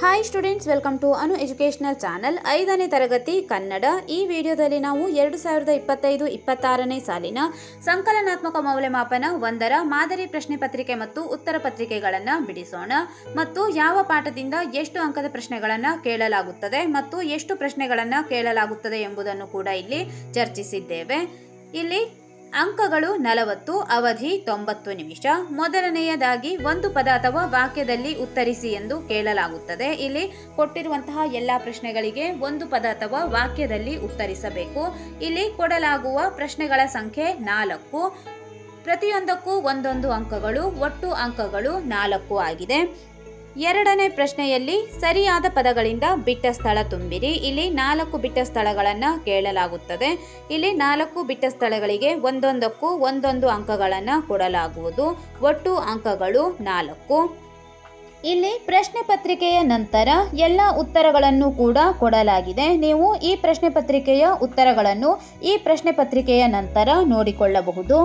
Hi students, welcome to Anu educational channel. 5ನೇ ತರಗತಿ ಕನ್ನಡ. ಈ ವಿಡಿಯೋದಲ್ಲಿ ನಾವು 2025-26ನೇ ಸಾಲಿನ ಸಂಕಲನಾತ್ಮಕ ಮೌಲ್ಯಮಾಪನ 1ರ ಮಾದರಿ ಪ್ರಶ್ನೆ ಪತ್ರಿಕೆ ಮತ್ತು ಉತ್ತರ ಪತ್ರಿಕೆಗಳನ್ನು ಬಿಡಿಸೋಣ ಮತ್ತು ಯಾವ ಪಾಠದಿಂದ ಎಷ್ಟು ಅಂಕದ ಪ್ರಶ್ನೆಗಳನ್ನು ಕೇಳಲಾಗುತ್ತದೆ ಮತ್ತು ಎಷ್ಟು ಪ್ರಶ್ನೆಗಳನ್ನು ಕೇಳಲಾಗುತ್ತದೆ ಎಂಬುದನ್ನು ಕೂಡ ಇಲ್ಲಿ ಚರ್ಚಿಸಿದ್ದೇವೆ. ಇಲ್ಲಿ ಅಂಕಗಳು 40, ಅವಧಿ 90 ನಿಮಿಷ. ಮೊದಲನೆಯದಾಗಿ ಒಂದು ಪದ ಅಥವಾ ವಾಕ್ಯದಲ್ಲಿ ಉತ್ತರಿಸಿ ಎಂದು ಕೇಳಲಾಗುತ್ತದೆ. ಇಲ್ಲಿ ಕೊಟ್ಟಿರುವಂತಹ ಎಲ್ಲ ಪ್ರಶ್ನೆಗಳಿಗೆ ಒಂದು ಪದ ಅಥವಾ ವಾಕ್ಯದಲ್ಲಿ ಉತ್ತರಿಸಬೇಕು. ಇಲ್ಲಿ ಕೊಡಲಾಗುವ ಪ್ರಶ್ನೆಗಳ ಸಂಖ್ಯೆ 4. ಪ್ರತಿಯೊಂದಕ್ಕೂ ಒಂದೊಂದು ಅಂಕಗಳು, ಒಟ್ಟು ಅಂಕಗಳು 4 ಆಗಿದೆ. ಎರಡನೇ ಪ್ರಶ್ನೆಯಲ್ಲಿ ಸರಿಯಾದ ಪದಗಳಿಂದ ಬಿಟ್ಟ ಸ್ಥಳ ತುಂಬಿರಿ. ಇಲ್ಲಿ 4 ಬಿಟ್ಟ ಸ್ಥಳಗಳನ್ನು ಕೇಳಲಾಗುತ್ತದೆ. ಇಲ್ಲಿ 4 ಬಿಟ್ಟ ಸ್ಥಳಗಳಿಗೆ ಒಂದೊಂದಕ್ಕೂ ಒಂದೊಂದು ಅಂಕಗಳನ್ನು ಕೊಡಲಾಗುವುದು. ಒಟ್ಟು ಅಂಕಗಳು 4. ಇಲ್ಲಿ ಪ್ರಶ್ನೆ ಪತ್ರಿಕೆಯ ನಂತರ ಎಲ್ಲ ಉತ್ತರಗಳನ್ನು ಕೂಡ ಕೊಡಲಾಗಿದೆ. ನೀವು ಈ ಪ್ರಶ್ನೆ ಪತ್ರಿಕೆಯ ಉತ್ತರಗಳನ್ನು ಈ ಪ್ರಶ್ನೆ ಪತ್ರಿಕೆಯ ನಂತರ ನೋಡಿಕೊಳ್ಳಬಹುದು.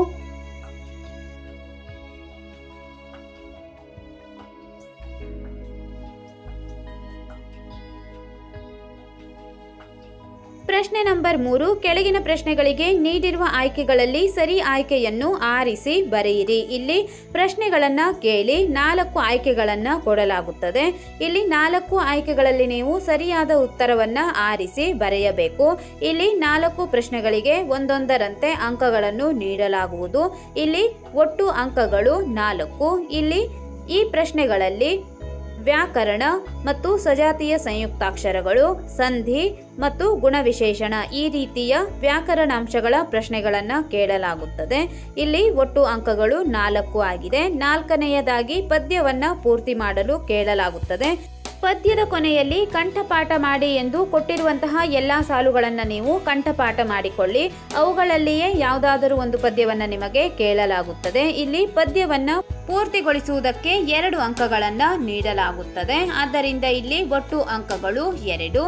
ಪ್ರಶ್ನೆ ನಂಬರ್ 3. ಕೆಳಗಿನ ಪ್ರಶ್ನೆಗಳಿಗೆ ನೀಡಿರುವ ಆಯ್ಕೆಗಳಲ್ಲಿ ಸರಿ ಆಯ್ಕೆಯನ್ನು ಆರಿಸಿ ಬರೆಯಿರಿ. ಇಲ್ಲಿ ಪ್ರಶ್ನೆಗಳನ್ನು ಕೇಳಿ 4 ಆಯ್ಕೆಗಳನ್ನು ಕೊಡಲಾಗುತ್ತದೆ. ಇಲ್ಲಿ 4 ಆಯ್ಕೆಗಳಲ್ಲಿ ನೀವು ಸರಿಯಾದ ಉತ್ತರವನ್ನು ಆರಿಸಿ ಬರೆಯಬೇಕು. ಇಲ್ಲಿ 4 ಪ್ರಶ್ನೆಗಳಿಗೆ ಒಂದೊಂದರಂತೆ ಅಂಕಗಳನ್ನು ನೀಡಲಾಗುವುದು. ಇಲ್ಲಿ ಒಟ್ಟು ಅಂಕಗಳು 4. ಇಲ್ಲಿ ಈ ಪ್ರಶ್ನೆಗಳಲ್ಲಿ ವ್ಯಾಕರಣ ಮತ್ತು ಸಜಾತಿಯ ಸಂಯುಕ್ತಾಕ್ಷರಗಳು, ಸಂಧಿ ಮತ್ತು ಗುಣವಿಶೇಷಣ ಈ ರೀತಿಯ ವ್ಯಾಕರಣಾಂಶಗಳ ಪ್ರಶ್ನೆಗಳನ್ನು ಕೇಳಲಾಗುತ್ತದೆ. ಇಲ್ಲಿ ಒಟ್ಟು ಅಂಕಗಳು 4 ಆಗಿದೆ. 4ನೇಯದಾಗಿ ಪದ್ಯವನ್ನು ಪೂರ್ತಿ ಮಾಡಲು ಕೇಳಲಾಗುತ್ತದೆ. ಪದ್ಯದ ಕೊನೆಯಲ್ಲಿ ಕಂಠಪಾಠ ಮಾಡಿ ಎಂದು ಕೊಟ್ಟಿರುವಂತಹ ಎಲ್ಲ ಸಾಲುಗಳನ್ನು ನೀವು ಕಂಠಪಾಠ ಮಾಡಿಕೊಳ್ಳಿ. ಅವುಗಳಲ್ಲಿಯೇ ಯಾವುದಾದರೂ ಒಂದು ಪದ್ಯವನ್ನು ನಿಮಗೆ ಕೇಳಲಾಗುತ್ತದೆ. ಇಲ್ಲಿ ಪದ್ಯವನ್ನು ಪೂರ್ತಿಗೊಳಿಸುವುದಕ್ಕೆ 2 ಅಂಕಗಳನ್ನು ನೀಡಲಾಗುತ್ತದೆ. ಆದ್ದರಿಂದ ಇಲ್ಲಿ ಒಟ್ಟು ಅಂಕಗಳು 2.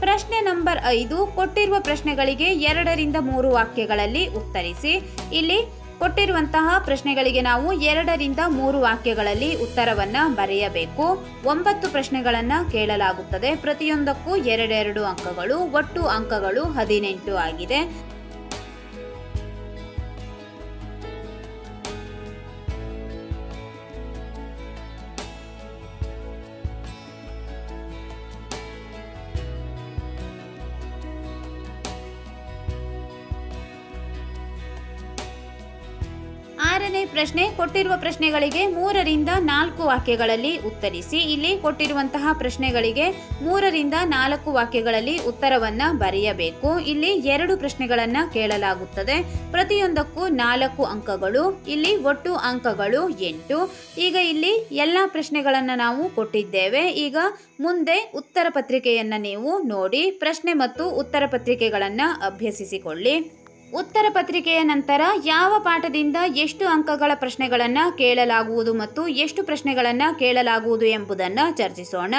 ಪ್ರಶ್ನೆ ನಂಬರ್ 5. ಕೊಟ್ಟಿರುವ ಪ್ರಶ್ನೆಗಳಿಗೆ 2ರಿಂದ 3 ವಾಕ್ಯಗಳಲ್ಲಿ ಉತ್ತರಿಸಿ. ಇಲ್ಲಿ ಕೊಟ್ಟಿರುವಂತಹ ಪ್ರಶ್ನೆಗಳಿಗೆ ನಾವು 2ರಿಂದ 3 ವಾಕ್ಯಗಳಲ್ಲಿ ಉತ್ತರವನ್ನು ಬರೆಯಬೇಕು. 9 ಪ್ರಶ್ನೆಗಳನ್ನು ಕೇಳಲಾಗುತ್ತದೆ. ಪ್ರತಿಯೊಂದಕ್ಕೂ 2 ಅಂಕಗಳು. ಒಟ್ಟು ಅಂಕಗಳು 18 ಆಗಿದೆ. ಆರನೇ ಪ್ರಶ್ನೆ. ಕೊಟ್ಟಿರುವ ಪ್ರಶ್ನೆಗಳಿಗೆ 3ರಿಂದ 4 ವಾಕ್ಯಗಳಲ್ಲಿ ಉತ್ತರಿಸಿ. ಇಲ್ಲಿ ಕೊಟ್ಟಿರುವಂತಹ ಪ್ರಶ್ನೆಗಳಿಗೆ 3ರಿಂದ 4 ವಾಕ್ಯಗಳಲ್ಲಿ ಉತ್ತರವನ್ನು ಬರೆಯಬೇಕು. ಇಲ್ಲಿ 2 ಪ್ರಶ್ನೆಗಳನ್ನು ಕೇಳಲಾಗುತ್ತದೆ. ಪ್ರತಿಯೊಂದಕ್ಕೂ 4 ಅಂಕಗಳು. ಇಲ್ಲಿ ಒಟ್ಟು ಅಂಕಗಳು 8. ಈಗ ಇಲ್ಲಿ ಎಲ್ಲ ಪ್ರಶ್ನೆಗಳನ್ನು ನಾವು ಕೊಟ್ಟಿದ್ದೇವೆ. ಈಗ ಮುಂದೆ ಉತ್ತರ ಪತ್ರಿಕೆಯನ್ನು ನೀವು ನೋಡಿ ಪ್ರಶ್ನೆ ಮತ್ತು ಉತ್ತರ ಪತ್ರಿಕೆಗಳನ್ನು ಅಭ್ಯಸಿಸಿಕೊಳ್ಳಿ. ಉತ್ತರ ಪತ್ರಿಕೆಯ ನಂತರ ಯಾವ ಪಾಠದಿಂದ ಎಷ್ಟು ಅಂಕಗಳ ಪ್ರಶ್ನೆಗಳನ್ನು ಕೇಳಲಾಗುವುದು ಮತ್ತು ಎಷ್ಟು ಪ್ರಶ್ನೆಗಳನ್ನು ಕೇಳಲಾಗುವುದು ಎಂಬುದನ್ನು ಚರ್ಚಿಸೋಣ.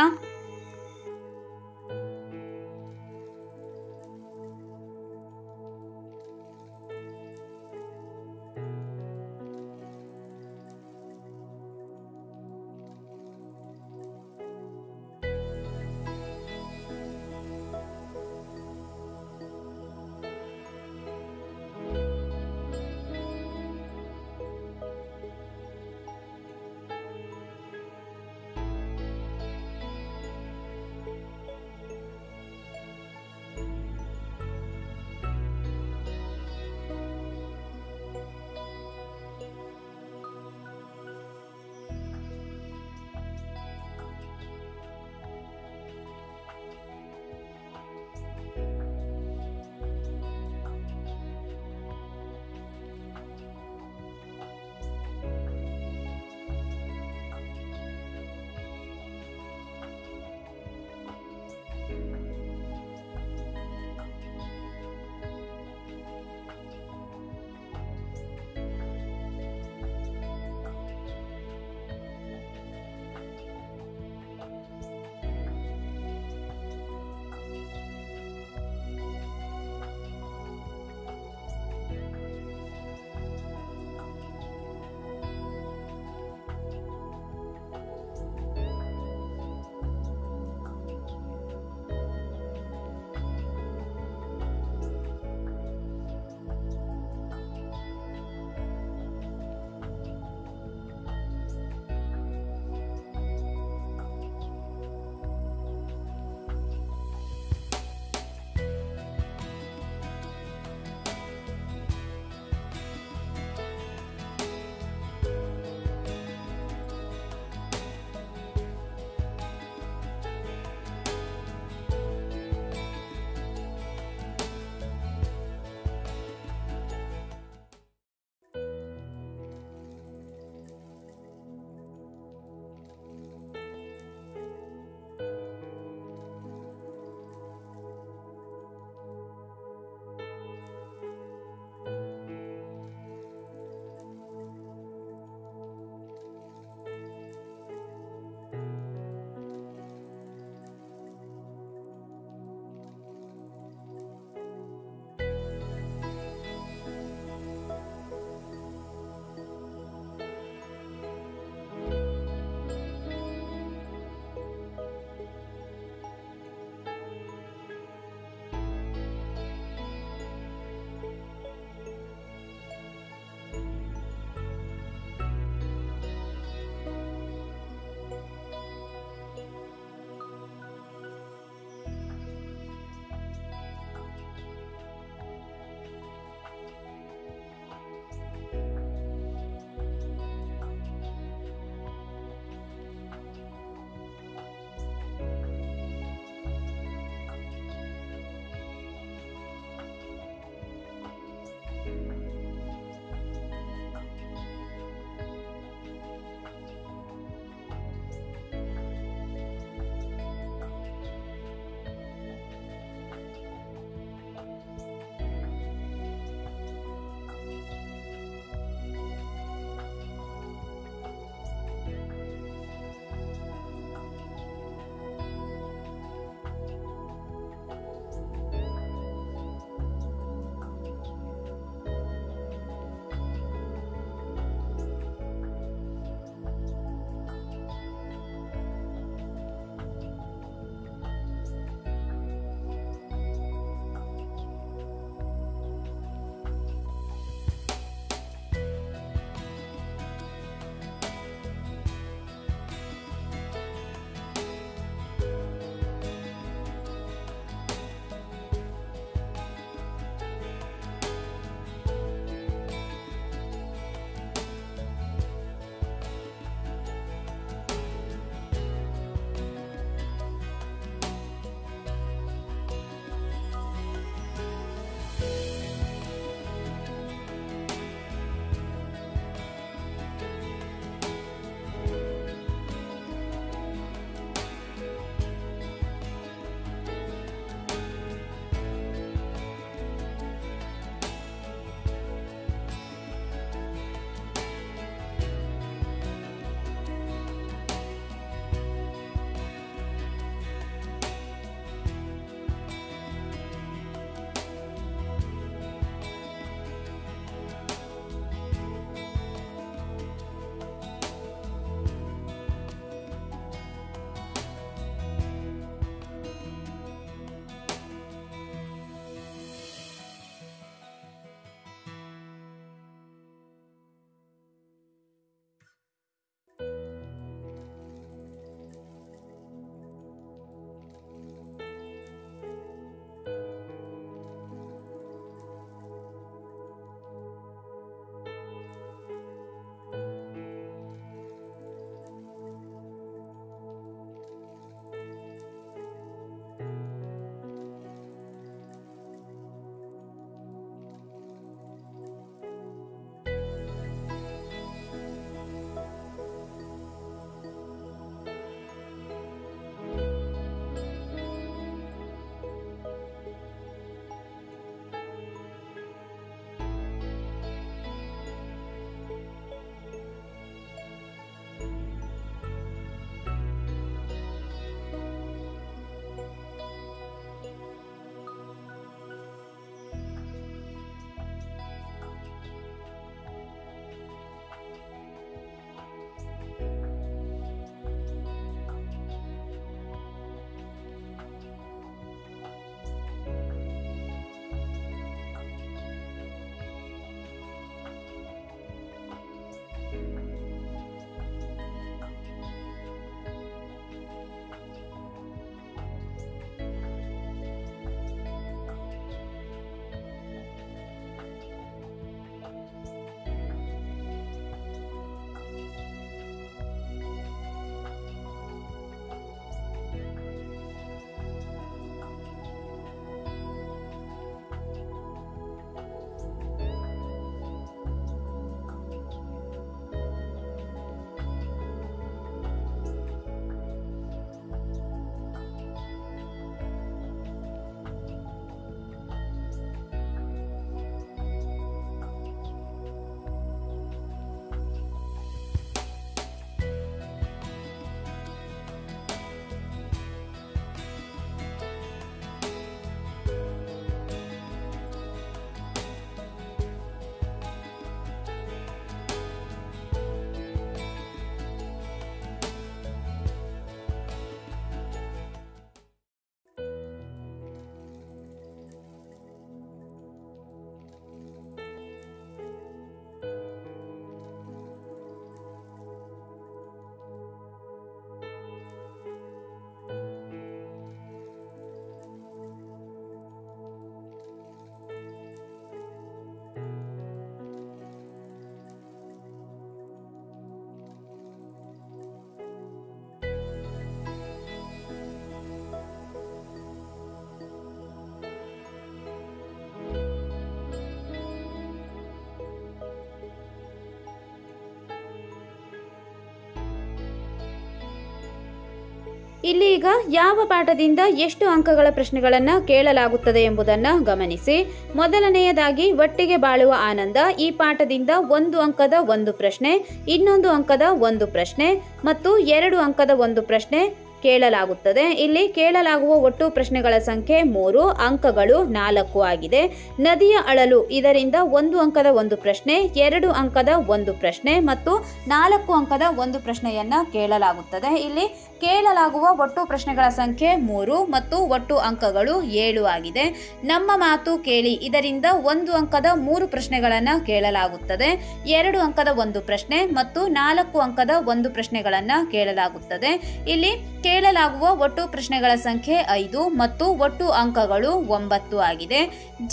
ಇಲ್ಲಿ ಈಗ ಯಾವ ಪಾಠದಿಂದ ಎಷ್ಟು ಅಂಕಗಳ ಪ್ರಶ್ನೆಗಳನ್ನು ಕೇಳಲಾಗುತ್ತದೆ ಎಂಬುದನ್ನು ಗಮನಿಸಿ. ಮೊದಲನೆಯದಾಗಿ ಒಟ್ಟಿಗೆ ಬಾಳುವ ಆನಂದ. ಈ ಪಾಠದಿಂದ 1 ಅಂಕದ 1 ಪ್ರಶ್ನೆ, ಇನ್ನೊಂದು ಅಂಕದ 1 ಪ್ರಶ್ನೆ ಮತ್ತು 2 ಅಂಕದ 1 ಪ್ರಶ್ನೆ ಕೇಳಲಾಗುತ್ತದೆ. ಇಲ್ಲಿ ಕೇಳಲಾಗುವ ಒಟ್ಟು ಪ್ರಶ್ನೆಗಳ ಸಂಖ್ಯೆ 3, ಅಂಕಗಳು 4 ಆಗಿದೆ. ನದಿಯ ಅಳಲು. ಇದರಿಂದ 1 ಅಂಕದ 1 ಪ್ರಶ್ನೆ, 2 ಅಂಕದ 1 ಪ್ರಶ್ನೆ ಮತ್ತು 4 ಅಂಕದ 1 ಪ್ರಶ್ನೆಯನ್ನ ಕೇಳಲಾಗುತ್ತದೆ. ಇಲ್ಲಿ ಕೇಳಲಾಗುವ ಒಟ್ಟು ಪ್ರಶ್ನೆಗಳ ಸಂಖ್ಯೆ 3 ಮತ್ತು ಒಟ್ಟು ಅಂಕಗಳು 7 ಆಗಿದೆ. ನಮ್ಮ ಮಾತು ಕೇಳಿ. ಇದರಿಂದ 1 ಅಂಕದ 3 ಪ್ರಶ್ನೆಗಳನ್ನು ಕೇಳಲಾಗುತ್ತದೆ, 2 ಅಂಕದ 1 ಪ್ರಶ್ನೆ ಮತ್ತು 4 ಅಂಕದ 1 ಪ್ರಶ್ನೆಗಳನ್ನು ಕೇಳಲಾಗುತ್ತದೆ. ಇಲ್ಲಿ ಕೇಳಲಾಗುವ ಒಟ್ಟು ಪ್ರಶ್ನೆಗಳ ಸಂಖ್ಯೆ 5 ಮತ್ತು ಒಟ್ಟು ಅಂಕಗಳು 9 ಆಗಿದೆ.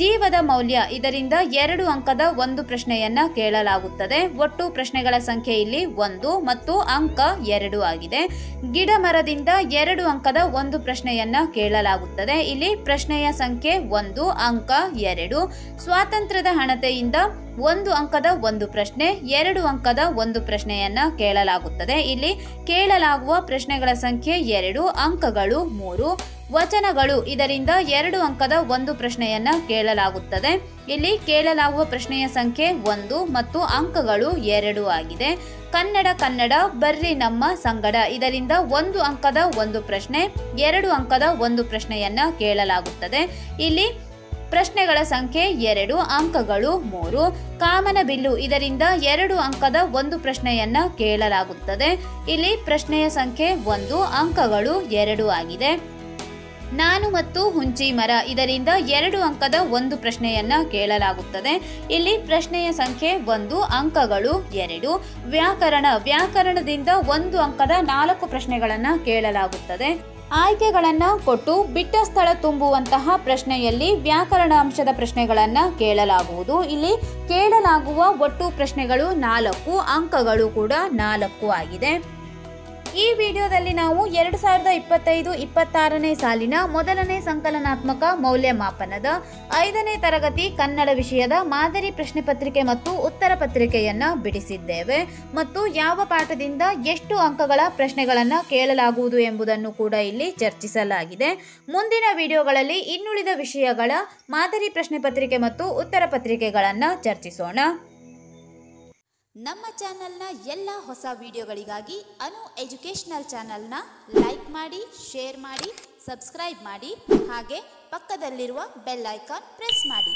ಜೀವದ ಮೌಲ್ಯ. ಇದರಿಂದ 2 ಅಂಕದ 1 ಪ್ರಶ್ನೆಯನ್ನ ಕೇಳಲಾಗುತ್ತದೆ. ಒಟ್ಟು ಪ್ರಶ್ನೆಗಳ ಸಂಖ್ಯೆ ಇಲ್ಲಿ 1 ಮತ್ತು ಅಂಕ 2 ಆಗಿದೆ. ಗಿಡ ಮರದಿಂದ 2 ಅಂಕದ 1 ಪ್ರಶ್ನೆಯನ್ನ ಕೇಳಲಾಗುತ್ತದೆ. ಇಲ್ಲಿ ಪ್ರಶ್ನೆಯ ಸಂಖ್ಯೆ 1, ಅಂಕ 2. ಸ್ವಾತಂತ್ರ್ಯದ ಹಣತೆಯಿಂದ 1 ಅಂಕದ 1 ಪ್ರಶ್ನೆ, 2 ಅಂಕದ 1 ಪ್ರಶ್ನೆಯನ್ನ ಕೇಳಲಾಗುತ್ತದೆ. ಇಲ್ಲಿ ಕೇಳಲಾಗುವ ಪ್ರಶ್ನೆಗಳ ಸಂಖ್ಯೆ 2, ಅಂಕಗಳು 3. ವಚನಗಳು. ಇದರಿಂದ 2 ಅಂಕದ 1 ಪ್ರಶ್ನೆಯನ್ನ ಕೇಳಲಾಗುತ್ತದೆ. ಇಲ್ಲಿ ಕೇಳಲಾಗುವ ಪ್ರಶ್ನೆಯ ಸಂಖ್ಯೆ 1 ಮತ್ತು ಅಂಕಗಳು 2 ಆಗಿದೆ. ಕನ್ನಡ ಬರ್ರಿ ನಮ್ಮ ಸಂಗಡ. ಇದರಿಂದ 1 ಅಂಕದ 1 ಪ್ರಶ್ನೆ, 2 ಅಂಕದ 1 ಪ್ರಶ್ನೆಯನ್ನ ಕೇಳಲಾಗುತ್ತದೆ. ಇಲ್ಲಿ ಪ್ರಶ್ನೆಗಳ ಸಂಖ್ಯೆ 2, ಅಂಕಗಳು 3. ಕಾಮನಬಿಲ್ಲು. ಇದರಿಂದ 2 ಅಂಕದ 1 ಪ್ರಶ್ನೆಯನ್ನ ಕೇಳಲಾಗುತ್ತದೆ. ಇಲ್ಲಿ ಪ್ರಶ್ನೆಯ ಸಂಖ್ಯೆ 1, ಅಂಕಗಳು 2 ಆಗಿದೆ. ನಾನು ಮತ್ತು ಹುಂಚಿ ಮರ. ಇದರಿಂದ 2 ಅಂಕದ 1 ಪ್ರಶ್ನೆಯನ್ನ ಕೇಳಲಾಗುತ್ತದೆ. ಇಲ್ಲಿ ಪ್ರಶ್ನೆಯ ಸಂಖ್ಯೆ 1, ಅಂಕಗಳು 2. ವ್ಯಾಕರಣದಿಂದ 1 ಅಂಕದ 4 ಪ್ರಶ್ನೆಗಳನ್ನ ಕೇಳಲಾಗುತ್ತದೆ. ಆಯ್ಕೆಗಳನ್ನು ಕೊಟ್ಟು ಬಿಟ್ಟ ಸ್ಥಳ ತುಂಬುವಂತಹ ಪ್ರಶ್ನೆಯಲ್ಲಿ ವ್ಯಾಕರಣ ಅಂಶದ ಪ್ರಶ್ನೆಗಳನ್ನ ಕೇಳಲಾಗುವುದು. ಇಲ್ಲಿ ಕೇಳಲಾಗುವ ಒಟ್ಟು ಪ್ರಶ್ನೆಗಳು 4, ಅಂಕಗಳು ಕೂಡ 4 ಆಗಿದೆ. ಈ ವಿಡಿಯೋದಲ್ಲಿ ನಾವು 2025-26ನೇ ಸಾಲಿನ ಮೊದಲನೇ ಸಂಕಲನಾತ್ಮಕ ಮೌಲ್ಯಮಾಪನದ 5ನೇ ತರಗತಿ ಕನ್ನಡ ವಿಷಯದ ಮಾದರಿ ಪ್ರಶ್ನೆ ಪತ್ರಿಕೆ ಮತ್ತು ಉತ್ತರ ಪತ್ರಿಕೆಯನ್ನ ಬಿಡಿಸಿದ್ದೇವೆ ಮತ್ತು ಯಾವ ಪಾಠದಿಂದ ಎಷ್ಟು ಅಂಕಗಳ ಪ್ರಶ್ನೆಗಳನ್ನು ಕೇಳಲಾಗುವುದು ಎಂಬುದನ್ನು ಕೂಡ ಇಲ್ಲಿ ಚರ್ಚಿಸಲಾಗಿದೆ. ಮುಂದಿನ ವಿಡಿಯೋಗಳಲ್ಲಿ ಇನ್ನುಳಿದ ವಿಷಯಗಳ ಮಾದರಿ ಪ್ರಶ್ನೆ ಪತ್ರಿಕೆ ಮತ್ತು ಉತ್ತರ ಪತ್ರಿಕೆಗಳನ್ನು ಚರ್ಚಿಸೋಣ. ನಮ್ಮ ಚಾನೆಲ್ನ ಎಲ್ಲ ಹೊಸ ವಿಡಿಯೋಗಳಿಗಾಗಿ ಅನು ಎಜುಕೇಷನಲ್ ಚಾನೆಲ್ನ ಲೈಕ್ ಮಾಡಿ, ಶೇರ್ ಮಾಡಿ, ಸಬ್ಸ್ಕ್ರೈಬ್ ಮಾಡಿ, ಹಾಗೆ ಪಕ್ಕದಲ್ಲಿರುವ ಬೆಲ್ ಐಕಾನ್ ಪ್ರೆಸ್ ಮಾಡಿ.